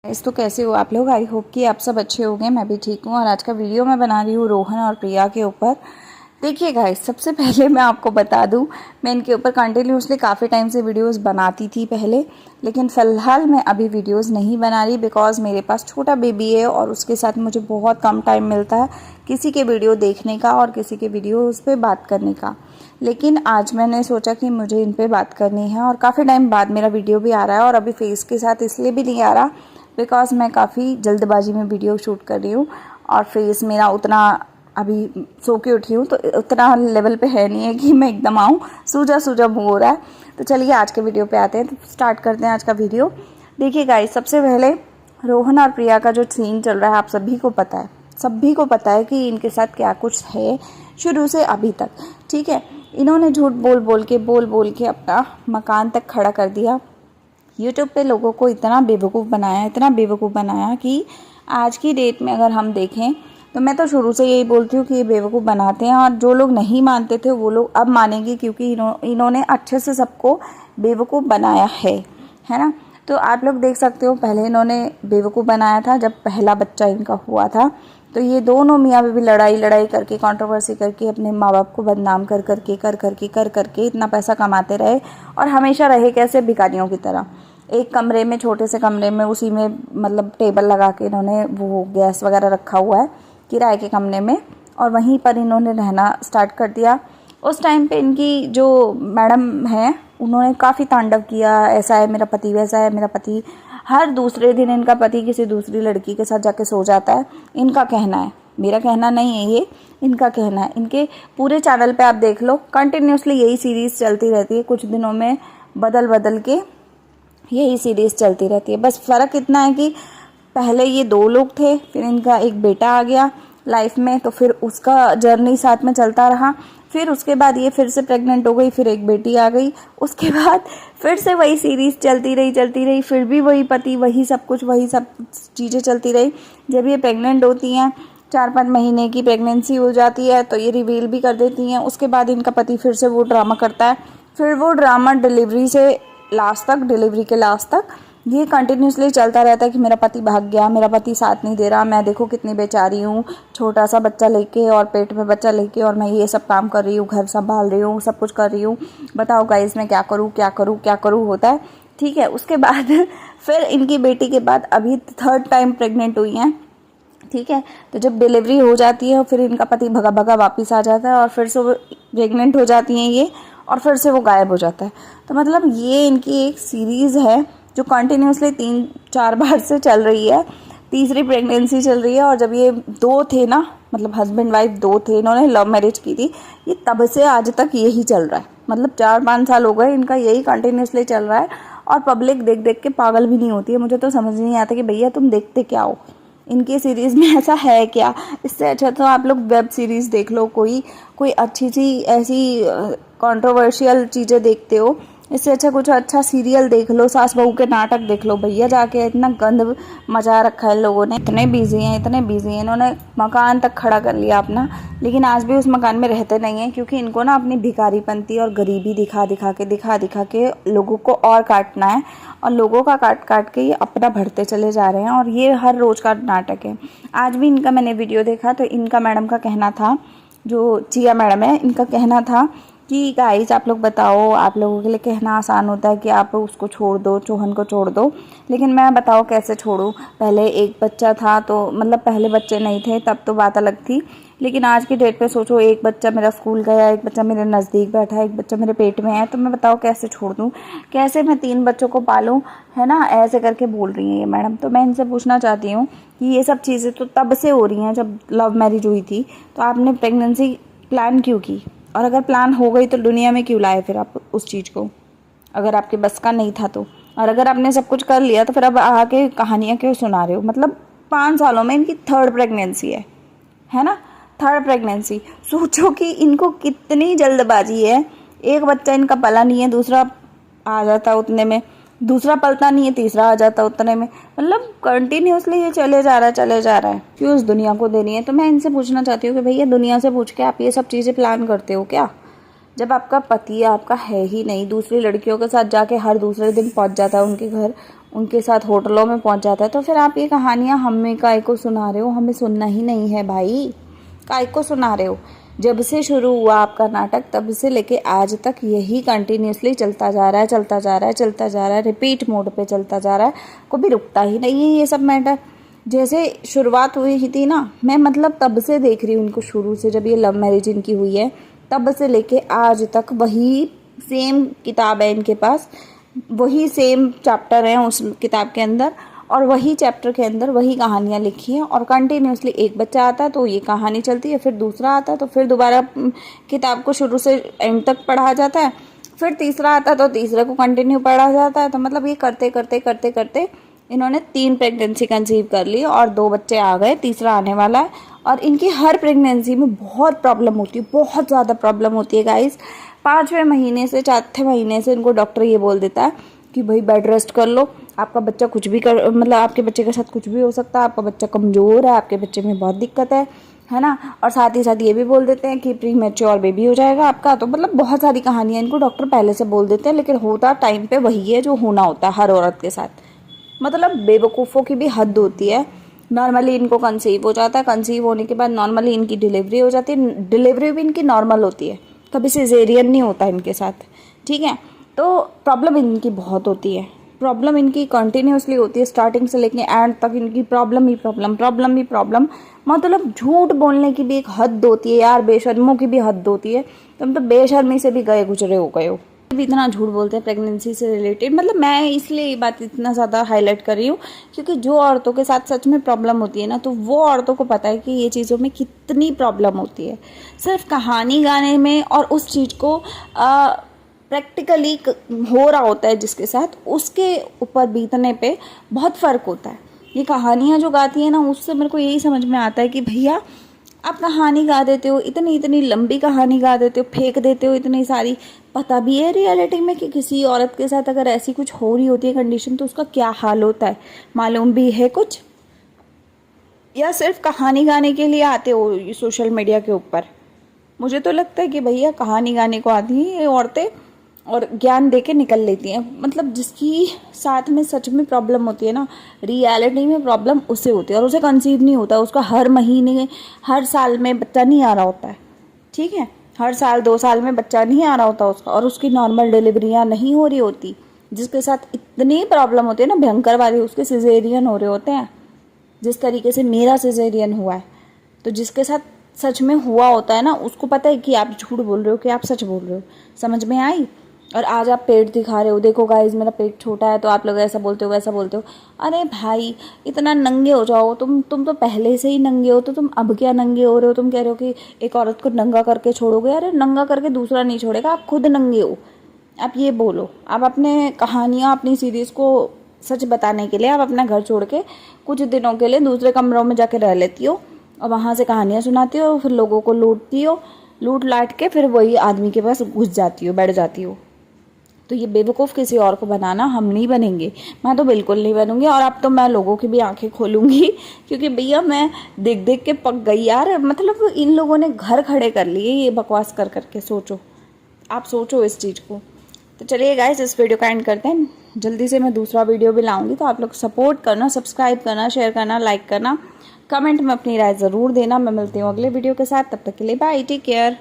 तो कैसे हो आप लोग। आई होप कि आप सब अच्छे होंगे। मैं भी ठीक हूँ और आज का वीडियो मैं बना रही हूँ रोहन और प्रिया के ऊपर। देखिए गाइस, सबसे पहले मैं आपको बता दूँ, मैं इनके ऊपर कंटिन्यूसली काफ़ी टाइम से वीडियोस बनाती थी पहले, लेकिन फ़िलहाल मैं अभी वीडियोस नहीं बना रही बिकॉज़ मेरे पास छोटा बेबी है और उसके साथ मुझे बहुत कम टाइम मिलता है किसी के वीडियो देखने का और किसी के वीडियोस पे बात करने का। लेकिन आज मैंने सोचा कि मुझे इन पे बात करनी है और काफ़ी टाइम बाद मेरा वीडियो भी आ रहा है और अभी फेस के साथ इसलिए भी नहीं आ रहा बिकॉज़ मैं काफ़ी जल्दबाजी में वीडियो शूट कर रही हूँ और फेस मेरा उतना अभी सो के उठी हूँ तो उतना लेवल पे है नहीं है कि मैं एकदम आऊँ। सूजा सूजा मुँह हो रहा है। तो चलिए आज के वीडियो पे आते हैं, तो स्टार्ट करते हैं आज का वीडियो। देखिए गाइस, सबसे पहले रोहन और प्रिया का जो सीन चल रहा है आप सभी को पता है कि इनके साथ क्या कुछ है शुरू से अभी तक। ठीक है, इन्होंने झूठ बोल बोल के अपना मकान तक खड़ा कर दिया। यूट्यूब पे लोगों को इतना बेवकूफ़ बनाया कि आज की डेट में अगर हम देखें तो मैं तो शुरू से यही बोलती हूँ कि ये बेवकूफ़ बनाते हैं और जो लोग नहीं मानते थे वो लोग अब मानेंगे क्योंकि इन्होंने अच्छे से सबको बेवकूफ़ बनाया है ना। तो आप लोग देख सकते हो, पहले इन्होंने बेवकूफ़ बनाया था जब पहला बच्चा इनका हुआ था, तो ये दोनों मियाँ बीवी लड़ाई करके कंट्रोवर्सी करके अपने माँ बाप को बदनाम कर करके इतना पैसा कमाते रहे और हमेशा रहे कैसे, भिखारियों की तरह। एक कमरे में, छोटे से कमरे में, उसी में मतलब टेबल लगा के इन्होंने वो गैस वगैरह रखा हुआ है किराए के कमरे में और वहीं पर इन्होंने रहना स्टार्ट कर दिया। उस टाइम पे इनकी जो मैडम हैं उन्होंने काफ़ी तांडव किया, ऐसा है मेरा पति, वैसा है मेरा पति। हर दूसरे दिन इनका पति किसी दूसरी लड़की के साथ जाके सो जाता है। इनका कहना है, मेरा कहना नहीं है ये, इनका कहना है। इनके पूरे चैनल पे आप देख लो, कंटिन्यूसली यही सीरीज़ चलती रहती है, कुछ दिनों में बदल के यही सीरीज़ चलती रहती है। बस फ़र्क इतना है कि पहले ये दो लोग थे, फिर इनका एक बेटा आ गया लाइफ में, तो फिर उसका जर्नी साथ में चलता रहा। फिर उसके बाद ये फिर से प्रेग्नेंट हो गई, फिर एक बेटी आ गई। उसके बाद फिर से वही सीरीज़ चलती रही, फिर भी वही पति, वही सब कुछ, वही सब चीज़ें चलती रही। जब ये प्रेग्नेंट होती हैं, 4-5 महीने की प्रेगनेंसी हो जाती है, तो ये रिवील भी कर देती हैं। उसके बाद इनका पति फिर से वो ड्रामा करता है। फिर वो ड्रामा डिलीवरी के लास्ट तक ये कंटिन्यूसली चलता रहता है कि मेरा पति भाग गया, मेरा पति साथ नहीं दे रहा, मैं देखो कितनी बेचारी हूँ, छोटा सा बच्चा लेके और पेट में बच्चा लेके और मैं ये सब काम कर रही हूँ, घर संभाल रही हूँ, सब कुछ कर रही हूँ, बताओ गाइस मैं क्या करूँ होता है। ठीक है, उसके बाद फिर इनकी बेटी के बाद अभी 3rd टाइम प्रेग्नेंट हुई हैं। ठीक है, तो जब डिलीवरी हो जाती है फिर इनका पति भगा वापस आ जाता है और फिर से वो प्रेग्नेंट हो जाती हैं ये और फिर से वो गायब हो जाता है। तो मतलब ये इनकी एक सीरीज़ है जो कंटिन्यूसली 3-4 बार से चल रही है। तीसरी प्रेगनेंसी चल रही है और जब ये दो थे ना, मतलब हस्बैंड वाइफ दो थे, इन्होंने लव मैरिज की थी, ये तब से आज तक यही चल रहा है। मतलब 4-5 साल हो गए इनका यही कंटिन्यूसली चल रहा है और पब्लिक देख के पागल भी नहीं होती है। मुझे तो समझ नहीं आता कि भैया तुम देखते क्या हो, इनकी सीरीज़ में ऐसा है क्या। इससे अच्छा तो आप लोग वेब सीरीज़ देख लो, कोई अच्छी सी ऐसी कंट्रोवर्शियल चीज़ें देखते हो, इससे अच्छा कुछ अच्छा सीरियल देख लो, सास बहू के नाटक देख लो। भैया जाके इतना गंद मचा रखा है लोगों ने, इतने बिजी हैं, इन्होंने मकान तक खड़ा कर लिया अपना, लेकिन आज भी उस मकान में रहते नहीं हैं क्योंकि इनको ना अपनी भिखारीपंती और गरीबी दिखा के लोगों को और काटना है और लोगों का काट के ये अपना भरते चले जा रहे हैं और ये हर रोज़ का नाटक है। आज भी इनका मैंने वीडियो देखा तो इनका मैडम का कहना था, जो चिया मैडम है, इनका कहना था कि गाइस आप लोग बताओ, आप लोगों के लिए कहना आसान होता है कि आप उसको छोड़ दो, चौहन को छोड़ दो, लेकिन मैं बताओ कैसे छोड़ूं। पहले एक बच्चा था तो मतलब पहले बच्चे नहीं थे तब तो बात अलग थी, लेकिन आज की डेट पे सोचो, एक बच्चा मेरा स्कूल गया, एक बच्चा मेरे नज़दीक बैठा है, एक बच्चा मेरे पेट में है, तो मैं बताओ कैसे छोड़ दूँ, कैसे मैं 3 बच्चों को पालूँ, है ना। ऐसे करके बोल रही हैं ये मैडम। तो मैं इनसे पूछना चाहती हूँ कि ये सब चीज़ें तो तब से हो रही हैं जब लव मैरिज हुई थी, तो आपने प्रेगनेंसी प्लान क्यों की, और अगर प्लान हो गई तो दुनिया में क्यों लाए फिर आप उस चीज़ को, अगर आपके बस का नहीं था तो। और अगर आपने सब कुछ कर लिया तो फिर अब आके कहानियाँ क्यों सुना रहे हो। मतलब 5 सालों में इनकी 3rd प्रेगनेंसी है ना, 3rd प्रेगनेंसी। सोचो कि इनको कितनी जल्दबाजी है। एक बच्चा इनका पला नहीं है, दूसरा आ जाता उतने में, दूसरा पलता नहीं है, तीसरा आ जाता उतने में। मतलब कंटिन्यूसली ये चले जा रहा है। क्यों उस दुनिया को देनी है। तो मैं इनसे पूछना चाहती हूँ कि भैया दुनिया से पूछ के आप ये सब चीज़ें प्लान करते हो क्या, जब आपका पति आपका है ही नहीं, दूसरी लड़कियों के साथ जाके हर दूसरे दिन पहुँच जाता है उनके घर, उनके साथ होटलों में पहुंच जाता है। तो फिर आप ये कहानियाँ हमें काय को सुना रहे हो? हमें सुनना ही नहीं है भाई, काय को सुना रहे हो? जब से शुरू हुआ आपका नाटक तब से लेके आज तक यही कंटिन्यूसली चलता जा रहा है, चलता जा रहा है, चलता जा रहा है, रिपीट मोड पे चलता जा रहा है, कभी रुकता ही नहीं है ये सब मैटर। जैसे शुरुआत हुई थी ना, मैं मतलब तब से देख रही हूँ इनको, शुरू से जब ये लव मैरिज इनकी हुई है तब से लेके आज तक वही सेम किताब है इनके पास, वही सेम चैप्टर हैं उस किताब के अंदर, और वही चैप्टर के अंदर वही कहानियाँ लिखी हैं, और कंटिन्यूसली एक बच्चा आता है तो ये कहानी चलती है, फिर दूसरा आता है तो फिर दोबारा किताब को शुरू से एंड तक पढ़ा जाता है, फिर तीसरा आता है तो तीसरे को कंटिन्यू पढ़ा जाता है। तो मतलब ये करते करते करते करते इन्होंने 3 प्रेगनेंसी कंसीव कर ली और 2 बच्चे आ गए, तीसरा आने वाला है। और इनकी हर प्रेगनेंसी में बहुत प्रॉब्लम होती है, बहुत ज़्यादा प्रॉब्लम होती है गाइस। 5वें महीने से 4थे महीने से इनको डॉक्टर ये बोल देता है कि भाई बेड रेस्ट कर लो, आपका बच्चा कुछ भी कर, मतलब आपके बच्चे के साथ कुछ भी हो सकता है, आपका बच्चा कमज़ोर है, आपके बच्चे में बहुत दिक्कत है ना। और साथ ही साथ ये भी बोल देते हैं कि प्री मैच्योर बेबी हो जाएगा आपका। तो मतलब बहुत सारी कहानियाँ इनको डॉक्टर पहले से बोल देते हैं, लेकिन होता टाइम पे वही है जो होना होता है हर औरत के साथ। मतलब बेवकूफ़ों की भी हद होती है। नॉर्मली इनको कंसीव हो जाता है, कंसीव होने के बाद नॉर्मली इनकी डिलीवरी हो जाती है, डिलीवरी भी इनकी नॉर्मल होती है, कभी सिजेरियन नहीं होता इनके साथ, ठीक है। तो प्रॉब्लम इनकी बहुत होती है, प्रॉब्लम इनकी कंटिन्यूसली होती है, स्टार्टिंग से लेके एंड तक इनकी प्रॉब्लम ही प्रॉब्लम, प्रॉब्लम ही प्रॉब्लम। मतलब झूठ बोलने की भी एक हद होती है यार, बेशर्मों की भी हद होती है। तुम तो बेशर्मी से भी गए गुजरे हो गए हो, भी इतना झूठ बोलते हैं प्रेगनेंसी से रिलेटेड। मतलब मैं इसलिए ये बात इतना ज़्यादा हाईलाइट कर रही हूँ क्योंकि जो औरतों के साथ सच में प्रॉब्लम होती है ना, तो वो औरतों को पता है कि ये चीज़ों में कितनी प्रॉब्लम होती है। सिर्फ कहानी गाने में और उस चीज़ को प्रैक्टिकली हो रहा होता है जिसके साथ, उसके ऊपर बीतने पे बहुत फ़र्क होता है। ये कहानियाँ जो गाती है ना, उससे मेरे को यही समझ में आता है कि भैया आप कहानी गा देते हो, इतनी इतनी लंबी कहानी गा देते हो, फेंक देते हो इतनी सारी, पता भी है रियलिटी में कि किसी औरत के साथ अगर ऐसी कुछ हो रही होती है कंडीशन तो उसका क्या हाल होता है, मालूम भी है कुछ? या सिर्फ कहानी गाने के लिए आते हो सोशल मीडिया के ऊपर? मुझे तो लगता है कि भैया कहानी गाने को आती हैं ये औरतें और ज्ञान दे के निकल लेती हैं। मतलब जिसकी साथ में सच में प्रॉब्लम होती है ना, रियलिटी में प्रॉब्लम उसे होती है, और उसे कंसीव नहीं होता, उसका हर महीने हर साल में बच्चा नहीं आ रहा होता है, ठीक है, हर साल 2 साल में बच्चा नहीं आ रहा होता उसका, और उसकी नॉर्मल डिलीवरियाँ नहीं हो रही होती। जिसके साथ इतनी प्रॉब्लम होती है ना भयंकर वाली, उसके सिजेरियन हो रहे होते हैं, जिस तरीके से मेरा सिजेरियन हुआ है। तो जिसके साथ सच में हुआ होता है ना, उसको पता है कि आप झूठ बोल रहे हो कि आप सच बोल रहे हो। समझ में आई? और आज आप पेट दिखा रहे हो, देखो गाइस मेरा पेट छोटा है, तो आप लोग ऐसा बोलते हो वैसा बोलते हो। अरे भाई इतना नंगे हो जाओ, तुम तो पहले से ही नंगे हो, तो तुम अब क्या नंगे हो रहे हो? तुम कह रहे हो कि एक औरत को नंगा करके छोड़ोगे। अरे नंगा करके दूसरा नहीं छोड़ेगा, आप खुद नंगे हो। आप ये बोलो, आप अपने कहानियाँ अपनी सीरीज़ को सच बताने के लिए आप अपना घर छोड़ के कुछ दिनों के लिए दूसरे कमरों में जाके रह लेती हो, और वहाँ से कहानियाँ सुनाती हो, फिर लोगों को लूटती हो, लूट लाट के फिर वही आदमी के पास घुस जाती हो, बैठ जाती हो। तो ये बेवकूफ़ किसी और को बनाना हम नहीं बनेंगे, मैं तो बिल्कुल नहीं बनूंगी। और अब तो मैं लोगों की भी आंखें खोलूंगी, क्योंकि भैया मैं देख देख के पक गई यार। मतलब इन लोगों ने घर खड़े कर लिए ये बकवास कर करके। सोचो, आप सोचो इस चीज़ को। तो चलिए गाइस इस वीडियो का एंड करते हैं, जल्दी से मैं दूसरा वीडियो भी लाऊंगी, तो आप लोग सपोर्ट करना, सब्सक्राइब करना, शेयर करना, लाइक करना, कमेंट में अपनी राय ज़रूर देना। मैं मिलती हूँ अगले वीडियो के साथ, तब तक के लिए बाय, टेक केयर।